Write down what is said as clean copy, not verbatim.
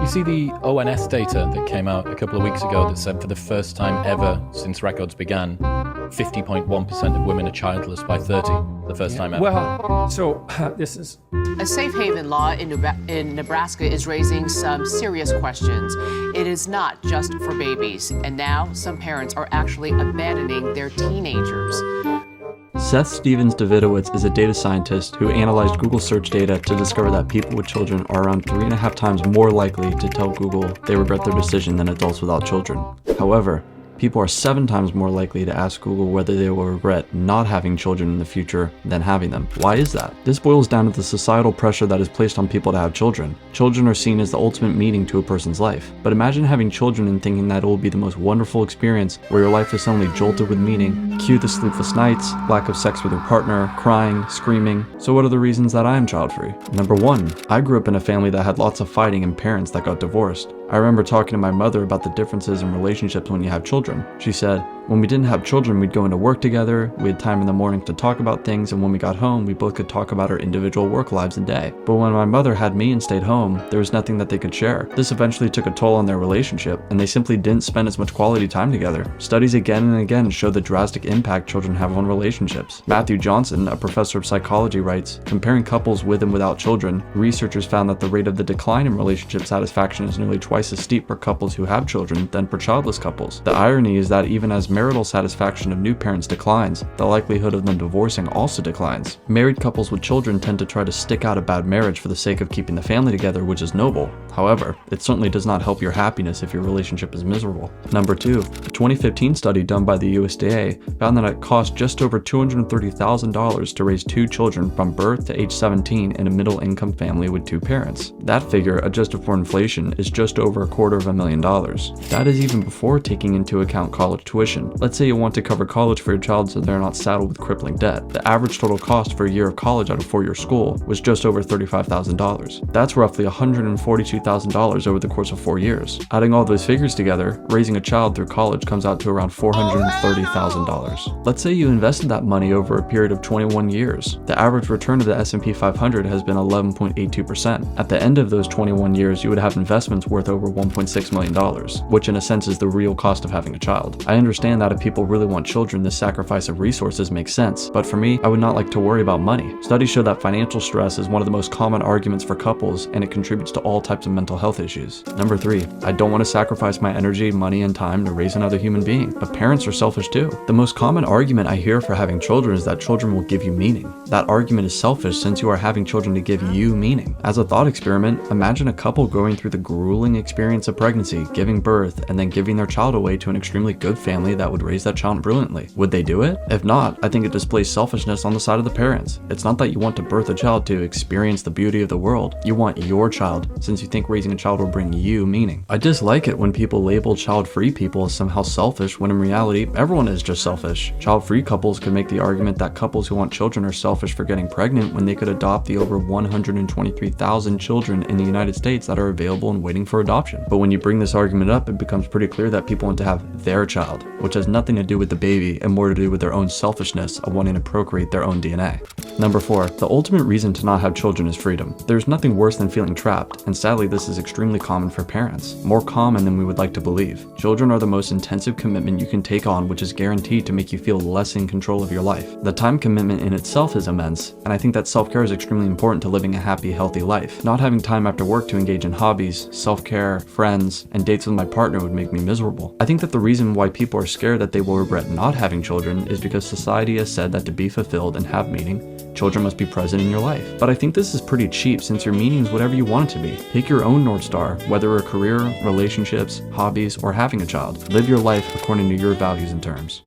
You see the ONS data that came out a couple of weeks ago that said for the first time ever since records began, 50.1% of women are childless by 30, the first time ever. Well, so this is... A safe haven law in Nebraska is raising some serious questions. It is not just for babies, and now some parents are actually abandoning their teenagers. Seth Stevens Davidowitz is a data scientist who analyzed Google search data to discover that people with children are around 3.5 times more likely to tell Google they regret their decision than adults without children. However, people are 7 times more likely to ask Google whether they will regret not having children in the future than having them. Why is that? This boils down to the societal pressure that is placed on people to have children. Children are seen as the ultimate meaning to a person's life. But imagine having children and thinking that it will be the most wonderful experience where your life is suddenly jolted with meaning. Cue the sleepless nights, lack of sex with your partner, crying, screaming. So what are the reasons that I am child-free? Number 1, I grew up in a family that had lots of fighting and parents that got divorced. I remember talking to my mother about the differences in relationships when you have children. She said, when we didn't have children, we'd go into work together, we had time in the morning to talk about things, and when we got home, we both could talk about our individual work lives and day. But when my mother had me and stayed home, there was nothing that they could share. This eventually took a toll on their relationship, and they simply didn't spend as much quality time together. Studies again and again show the drastic impact children have on relationships. Matthew Johnson, a professor of psychology, writes, comparing couples with and without children, researchers found that the rate of the decline in relationship satisfaction is nearly twice as steep for couples who have children than for childless couples. The irony is that even as marital satisfaction of new parents declines, the likelihood of them divorcing also declines. Married couples with children tend to try to stick out a bad marriage for the sake of keeping the family together, which is noble. However, it certainly does not help your happiness if your relationship is miserable. Number 2, a 2015 study done by the USDA found that it cost just over $230,000 to raise 2 children from birth to age 17 in a middle-income family with 2 parents. That figure, adjusted for inflation, is just over $250,000. That is even before taking into account college tuition. Let's say you want to cover college for your child so they're not saddled with crippling debt. The average total cost for a year of college at a 4-year school was just over $35,000. That's roughly $142,000 over the course of 4 years. Adding all those figures together, raising a child through college comes out to around $430,000. Let's say you invested that money over a period of 21 years. The average return of the S&P 500 has been 11.82%. At the end of those 21 years, you would have investments worth over $1.6 million, which in a sense is the real cost of having a child. I understand that if people really want children, the sacrifice of resources makes sense, but for me, I would not like to worry about money. Studies show that financial stress is one of the most common arguments for couples, and it contributes to all types of mental health issues. Number 3, I don't want to sacrifice my energy, money, and time to raise another human being, but parents are selfish too. The most common argument I hear for having children is that children will give you meaning. That argument is selfish since you are having children to give you meaning. As a thought experiment, imagine a couple going through the grueling experience of pregnancy, giving birth, and then giving their child away to an extremely good family that would raise that child brilliantly. Would they do it? If not, I think it displays selfishness on the side of the parents. It's not that you want to birth a child to experience the beauty of the world. You want your child, since you think raising a child will bring you meaning. I dislike it when people label child-free people as somehow selfish, when in reality, everyone is just selfish. Child-free couples could make the argument that couples who want children are selfish for getting pregnant when they could adopt the over 123,000 children in the United States that are available and waiting for adoption. But when you bring this argument up, it becomes pretty clear that people want to have their child, which has nothing to do with the baby and more to do with their own selfishness of wanting to procreate their own DNA. Number 4, the ultimate reason to not have children is freedom. There's nothing worse than feeling trapped, and sadly this is extremely common for parents. More common than we would like to believe. Children are the most intensive commitment you can take on, which is guaranteed to make you feel less in control of your life. The time commitment in itself is immense, and I think that self-care is extremely important to living a happy, healthy life. Not having time after work to engage in hobbies, self-care, friends, and dates with my partner would make me miserable. I think that the reason why people are scared that they will regret not having children is because society has said that to be fulfilled and have meaning, children must be present in your life. But I think this is pretty cheap since your meaning is whatever you want it to be. Pick your own North Star, whether a career, relationships, hobbies, or having a child. Live your life according to your values and terms.